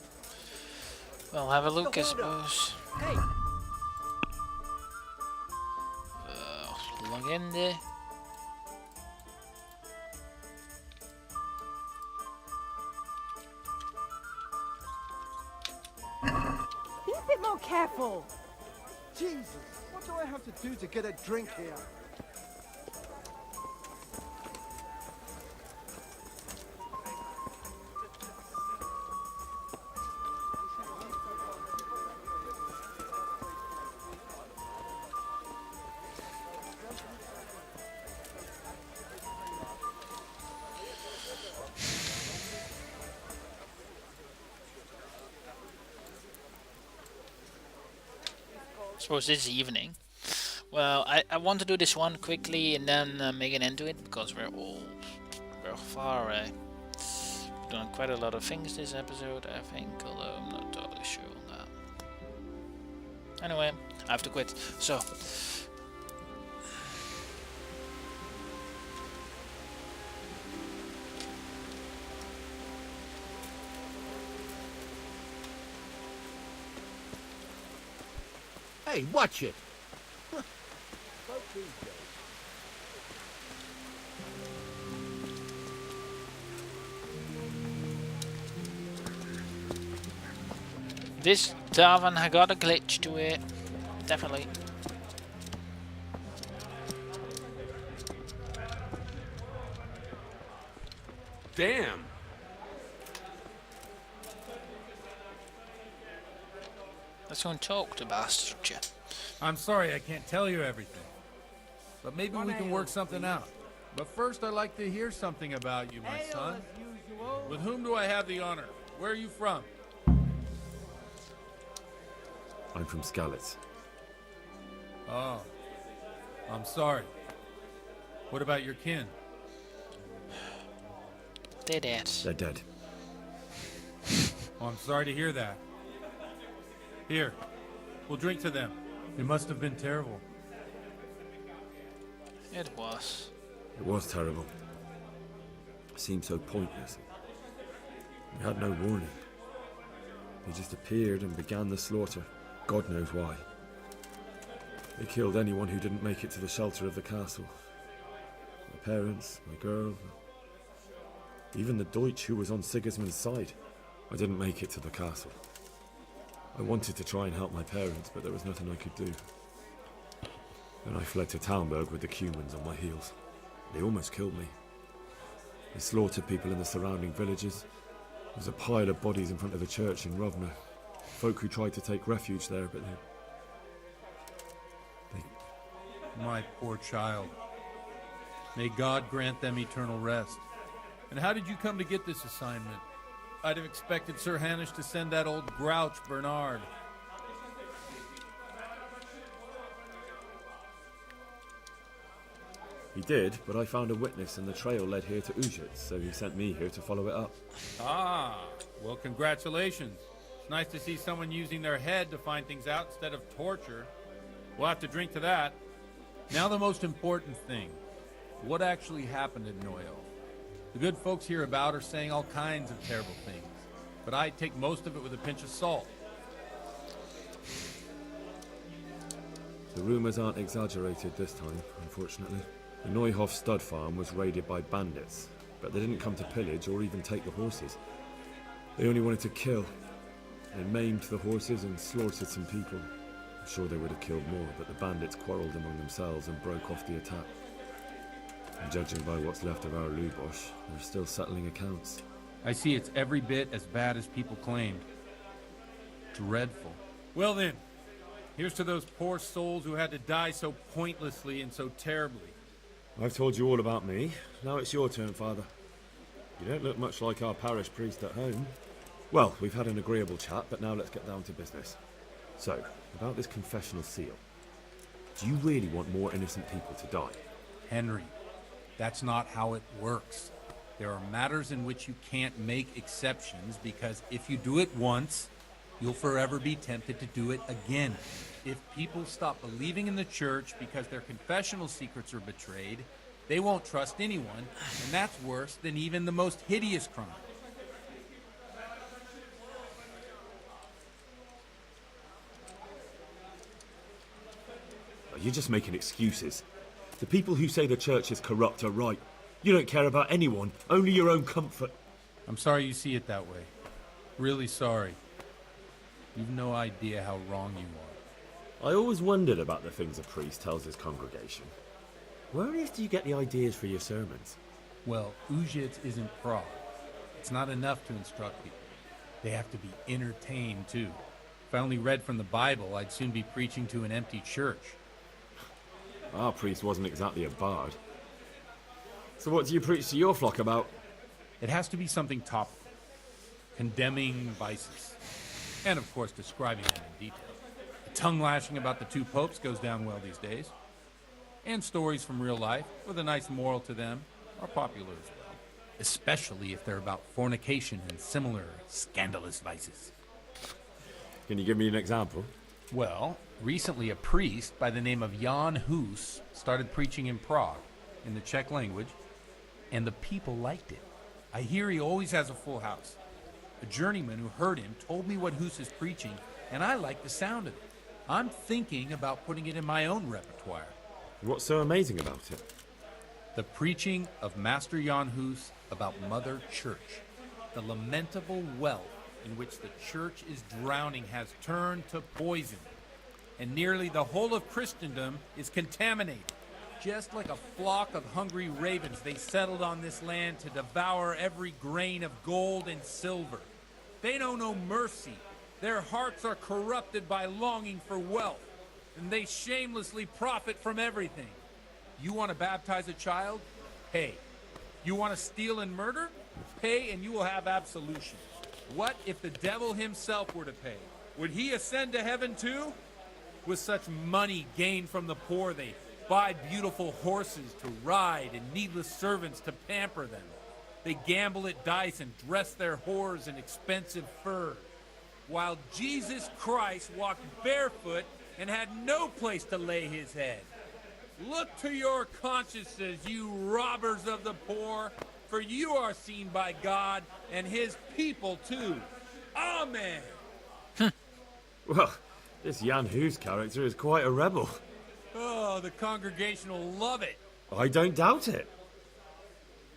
Speaker 1: Well, have a look, I suppose. Log in there.
Speaker 2: Be a bit more careful.
Speaker 12: Jesus, what do I have to do to get a drink here?
Speaker 1: Suppose this evening. Well, I want to do this one quickly and then make an end to it because we're far done quite a lot of things this episode, I think, although I'm not totally sure on that. Anyway, I have to quit. So
Speaker 17: Hey, watch it!
Speaker 1: this tavern has got a glitch to it, definitely.
Speaker 5: Damn!
Speaker 1: Let's go and talk to bastard.
Speaker 13: I'm sorry I can't tell you everything. But maybe we can work something out. But first I'd like to hear something about you, my son. With whom do I have the honor? Where are you from?
Speaker 3: I'm from Skalitz.
Speaker 13: Oh. I'm sorry. What about your kin?
Speaker 1: They're dead.
Speaker 3: They're dead.
Speaker 13: Oh, I'm sorry to hear that. Here, we'll drink to them. It must have been terrible.
Speaker 1: It was.
Speaker 3: It was terrible. It seemed so pointless. We had no warning. They just appeared and began the slaughter. God knows why. They killed anyone who didn't make it to the shelter of the castle. My parents, my girl, even the Deutsch who was on Sigismund's side. I didn't make it to the castle. I wanted to try and help my parents, but there was nothing I could do. Then I fled to Talmberg with the Cumans on my heels. They almost killed me. They slaughtered people in the surrounding villages. There was a pile of bodies in front of a church in Rovna. Folk who tried to take refuge there, but they...
Speaker 13: My poor child. May God grant them eternal rest. And how did you come to get this assignment? I'd have expected Sir Hanish to send that old grouch, Bernard.
Speaker 3: He did, but I found a witness and the trail led here to Ujit, so he sent me here to follow it up.
Speaker 13: Ah, well, congratulations. It's nice to see someone using their head to find things out instead of torture. We'll have to drink to that. Now the most important thing. What actually happened in Noyo? The good folks hereabout are saying all kinds of terrible things, but I take most of it with a pinch of salt.
Speaker 3: The rumours aren't exaggerated this time, unfortunately. The Neuhof stud farm was raided by bandits, but they didn't come to pillage or even take the horses. They only wanted to kill. They maimed the horses and slaughtered some people. I'm sure they would have killed more, but the bandits quarrelled among themselves and broke off the attack. And judging by what's left of our Lubosh, they're still settling accounts.
Speaker 13: I see it's every bit as bad as people claimed. Dreadful. Well then, here's to those poor souls who had to die so pointlessly and so terribly.
Speaker 3: I've told you all about me. Now it's your turn, Father. You don't look much like our parish priest at home. Well, we've had an agreeable chat, but now let's get down to business. So, about this confessional seal. Do you really want more innocent people to die?
Speaker 13: Henry, that's not how it works. There are matters in which you can't make exceptions because if you do it once, you'll forever be tempted to do it again. If people stop believing in the church because their confessional secrets are betrayed, they won't trust anyone, and that's worse than even the most hideous crime.
Speaker 3: You're just making excuses. The people who say the church is corrupt are right. You don't care about anyone, only your own comfort.
Speaker 13: I'm sorry you see it that way. Really sorry. You've no idea how wrong you are.
Speaker 3: I always wondered about the things a priest tells his congregation. Where on earth do you get the ideas for your sermons?
Speaker 13: Well, Ujit isn't Prague. It's not enough to instruct people. They have to be entertained, too. If I only read from the Bible, I'd soon be preaching to an empty church.
Speaker 3: Our priest wasn't exactly a bard. So what do you preach to your flock about?
Speaker 13: It has to be something topical. Condemning vices. And, of course, describing them in detail. The tongue-lashing about the two popes goes down well these days. And stories from real life, with a nice moral to them, are popular as well. Especially if they're about fornication and similar scandalous vices.
Speaker 3: Can you give me an example?
Speaker 13: Well, recently a priest by the name of Jan Hus started preaching in Prague, in the Czech language, and the people liked it. I hear he always has a full house. A journeyman who heard him told me what Hus is preaching, and I like the sound of it. I'm thinking about putting it in my own repertoire.
Speaker 3: What's so amazing about it?
Speaker 13: The preaching of Master Jan Hus about Mother Church. The lamentable wealth in which the church is drowning has turned to poison, and nearly the whole of Christendom is contaminated. Just like a flock of hungry ravens, they settled on this land to devour every grain of gold and silver. They know no mercy. Their hearts are corrupted by longing for wealth, and they shamelessly profit from everything. You want to baptize a child? Pay. You want to steal and murder? Pay and you will have absolution. What if the devil himself were to pay? Would he ascend to heaven too? With such money gained from the poor, they buy beautiful horses to ride and needless servants to pamper them. They gamble at dice and dress their whores in expensive fur. While Jesus Christ walked barefoot and had no place to lay his head. Look to your consciences, you robbers of the poor, for you are seen by God and his people too. Amen.
Speaker 3: Well, this Jan Hus character is quite a rebel.
Speaker 13: Oh, the congregation will love it.
Speaker 3: I don't doubt it.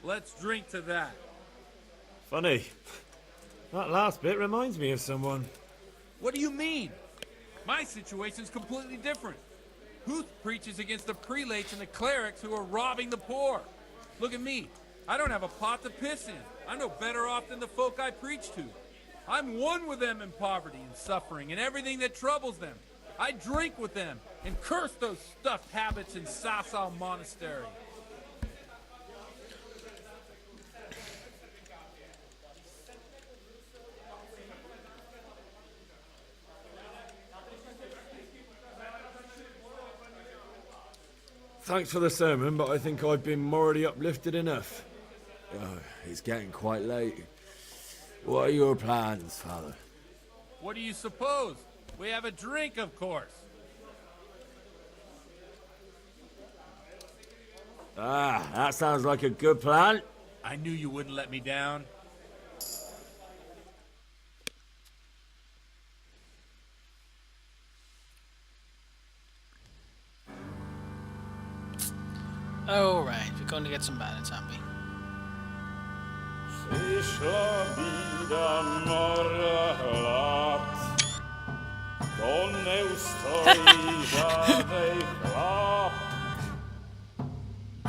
Speaker 13: Let's drink to that.
Speaker 3: Funny. That last bit reminds me of someone.
Speaker 13: What do you mean? My situation's completely different. Huth preaches against the prelates and the clerics who are robbing the poor. Look at me. I don't have a pot to piss in. I'm no better off than the folk I preach to. I'm one with them in poverty and suffering and everything that troubles them. I drink with them and curse those stuffed habits in Sasau Monastery.
Speaker 3: Thanks for the sermon, but I think I've been morally uplifted enough. Oh, it's getting quite late. What are your plans, Father?
Speaker 13: What do you suppose? We have a drink, of course.
Speaker 3: Ah, that sounds like a good plan.
Speaker 13: I knew you wouldn't let me down.
Speaker 1: Alright, we're going to get some bandits, aren't we?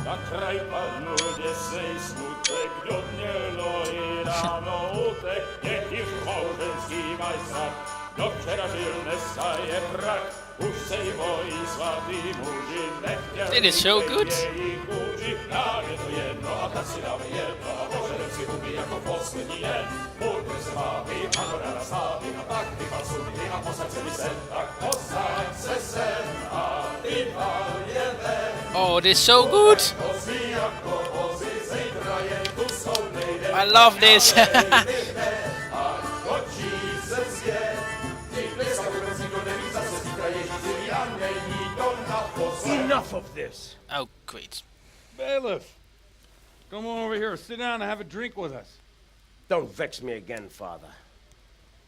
Speaker 18: Na kraj Panu desej smutek, do dnie loi rano utek, niech już małżeński maj znak, do wczera żylne staje brak, už sej moji svatý muži, nechtěl
Speaker 1: It is so good.
Speaker 18: právě to jedno, a tak si dáme jedno, a požadem si umí jako poslední den, můj se máví, a to ráda slaví, a tak vypal sudy, a posaď se mi sem, tak posaď se sem, a vypal je ven.
Speaker 1: Oh, it is so good. I love this.
Speaker 10: Enough of this.
Speaker 1: Oh, great.
Speaker 10: Bailiff, come on over here, sit down and have a drink with us.
Speaker 8: Don't vex me again, Father.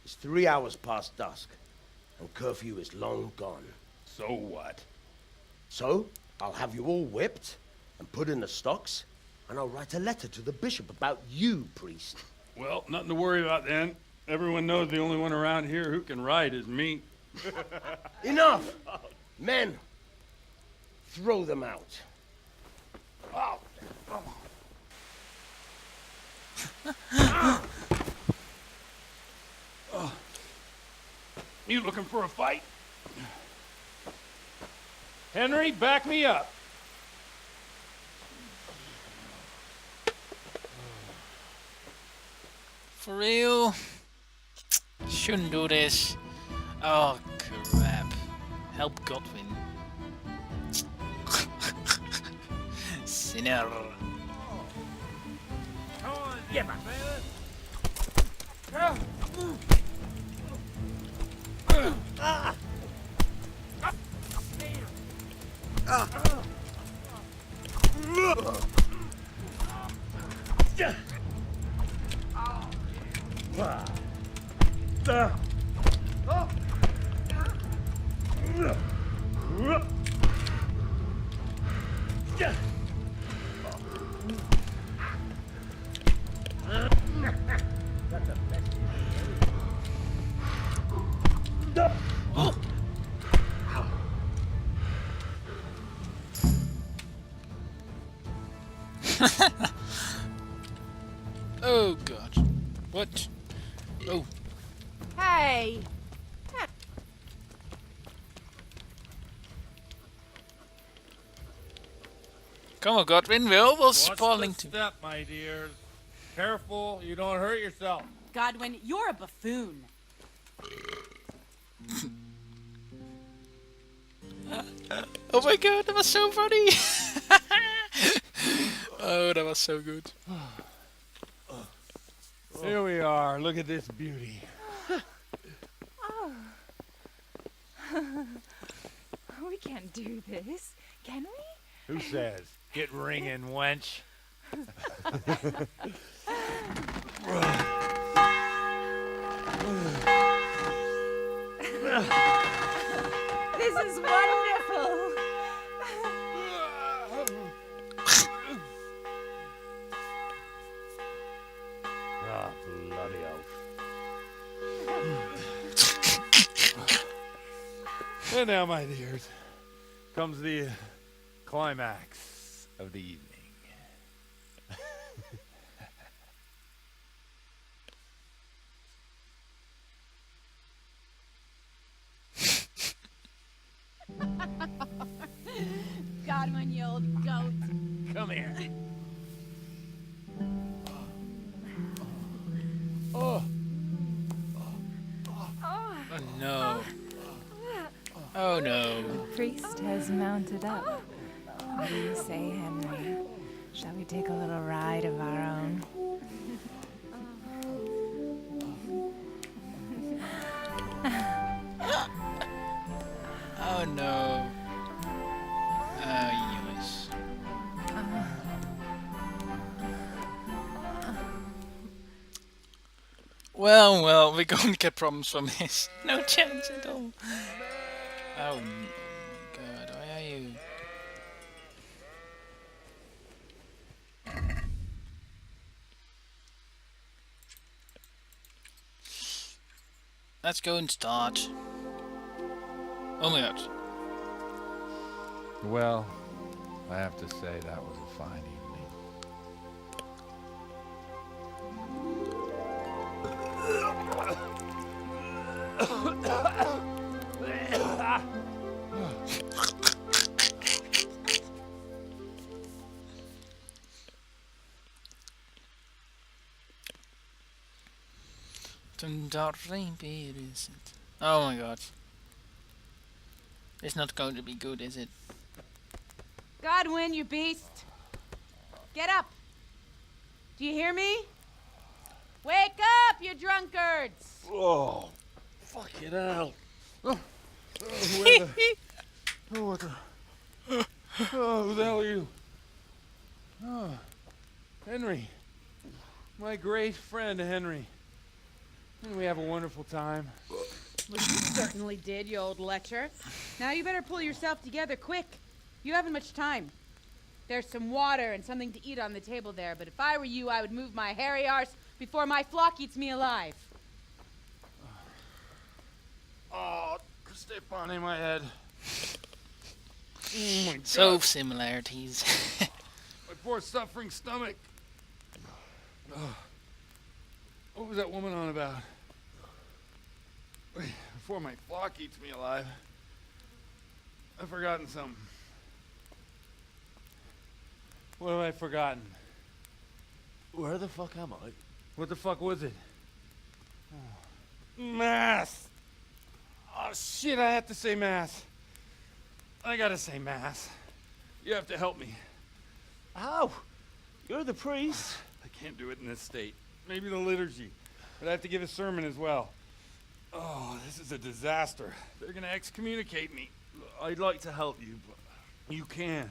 Speaker 8: It's 3 hours past dusk, and curfew is long gone.
Speaker 10: So what?
Speaker 8: So, I'll have you all whipped and put in the stocks, and I'll write a letter to the bishop about you, priest.
Speaker 10: Well, nothing to worry about then. Everyone knows the only one around here who can ride is me.
Speaker 8: Enough! Men, throw them out. Oh.
Speaker 10: You looking for a fight? Henry, back me up.
Speaker 1: For real? Shouldn't do this. Oh, crap. Help Godwin. Sinner.
Speaker 10: Come on, get back,
Speaker 1: Oh god. What? Oh.
Speaker 2: Hey!
Speaker 1: Come on, Godwin, we're almost
Speaker 13: Watch
Speaker 1: falling
Speaker 13: the
Speaker 1: to.
Speaker 13: step, my dears. Careful, you don't hurt yourself.
Speaker 14: Godwin, you're a buffoon.
Speaker 1: Oh my god, that was so funny! Oh, that was so good.
Speaker 10: Here we are. Look at this beauty.
Speaker 2: Oh. We can't do this, can we?
Speaker 10: Who says? Get ringing, wench.
Speaker 2: This is wonderful!
Speaker 10: Ah, bloody oath. And now, my dears,
Speaker 13: comes the climax of the evening.
Speaker 14: Godwin, you old goat.
Speaker 13: Come here.
Speaker 1: Oh no. Oh no.
Speaker 2: The priest has mounted up. What do you say, Henry? Shall we take a little ride of our own?
Speaker 1: Oh no. Oh yes. Well, we're going to get problems from this. No chance at all. Oh my god, why are you? Let's go and start. Oh my god.
Speaker 13: Well, I have to say that was a fine evening.
Speaker 1: Oh my god. It's not going to be good, is it?
Speaker 14: Godwin, you beast. Get up. Do you hear me? Wake up, you drunkards.
Speaker 8: Oh, fucking hell.
Speaker 13: What the? Oh, who the hell are you? Oh, Henry. My great friend, Henry. Didn't we have a wonderful time?
Speaker 14: Well, you certainly did, you old lecher. Now you better pull yourself together quick. You haven't much time. There's some water and something to eat on the table there, but if I were you, I would move my hairy arse before my flock eats me alive.
Speaker 13: Oh, step on in my head. Oh my God.
Speaker 1: So similarities.
Speaker 13: My poor suffering stomach. Oh. What was that woman on about? Wait, before my flock eats me alive. I've forgotten something. What have I forgotten?
Speaker 8: Where the fuck am I?
Speaker 13: What the fuck was it? Oh. Mass! Oh shit, I have to say mass. I gotta say mass. You have to help me.
Speaker 8: How? You're the priest.
Speaker 13: I can't do it in this state. Maybe the liturgy. But I have to give a sermon as well. Oh, this is a disaster. They're gonna excommunicate me.
Speaker 8: I'd like to help you, but...
Speaker 13: You can.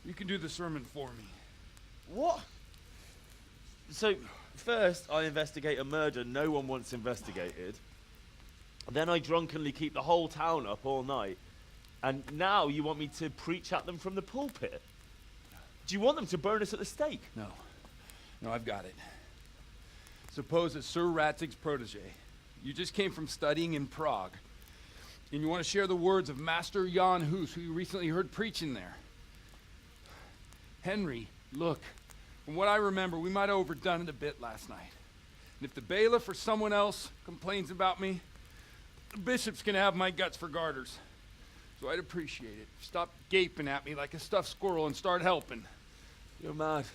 Speaker 13: You can do the sermon for me.
Speaker 8: What? So, first I investigate a murder no one wants investigated. Then I drunkenly keep the whole town up all night. And now you want me to preach at them from the pulpit? Do you want them to burn us at the stake?
Speaker 13: No. No, I've got it. Suppose that Sir Ratzig's protege. You just came from studying in Prague. And you want to share the words of Master Jan Hus, who you recently heard preaching there. Henry, look, from what I remember, we might have overdone it a bit last night. And if the bailiff or someone else complains about me, the bishop's gonna have my guts for garters. So I'd appreciate it. Stop gaping at me like a stuffed squirrel and start helping.
Speaker 8: You're mad.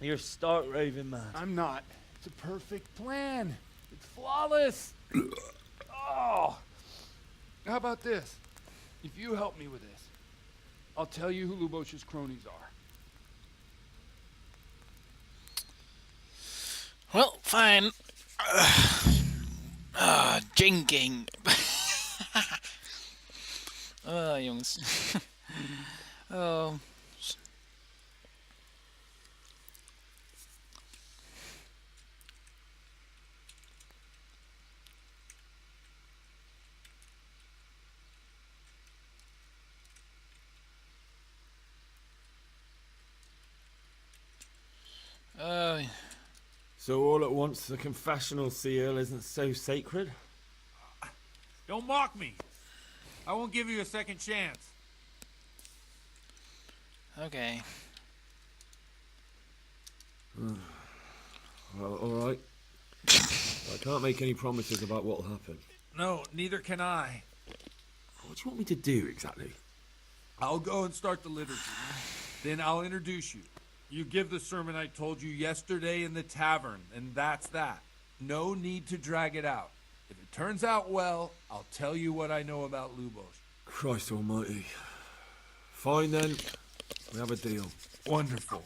Speaker 8: You're stark raving mad.
Speaker 13: I'm not. It's a perfect plan. It's flawless. Oh. How about this? If you help me with this, I'll tell you who Lubosh's cronies are.
Speaker 1: Well, fine. Jinking. Oh, jongens. Oh.
Speaker 3: So all at once the confessional seal isn't so sacred?
Speaker 13: Don't mock me. I won't give you a second chance.
Speaker 1: Okay.
Speaker 3: Well, alright. I can't make any promises about what'll happen.
Speaker 13: No, neither can I.
Speaker 3: What do you want me to do exactly?
Speaker 13: I'll go and start the liturgy. Then I'll introduce you. You give the sermon I told you yesterday in the tavern, and that's that. No need to drag it out. If it turns out well, I'll tell you what I know about Lubos.
Speaker 3: Christ almighty. Fine then. We have a deal.
Speaker 13: Wonderful.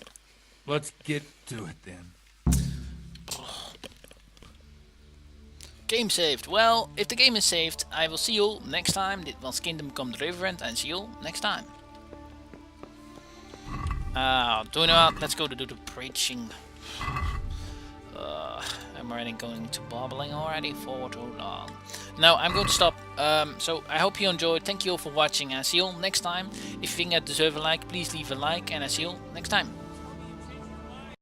Speaker 13: Let's get to it then.
Speaker 1: Game saved. Well, if the game is saved, I will see you all next time. This was Kingdom Come Deliverance, and see you all next time. Do you know what? Let's go to do the preaching. I'm already going to babbling already for too long. No, I'm going to stop. So I hope you enjoyed. Thank you all for watching, and see you all next time. If you think I deserve a like, please leave a like, and I see you all next time.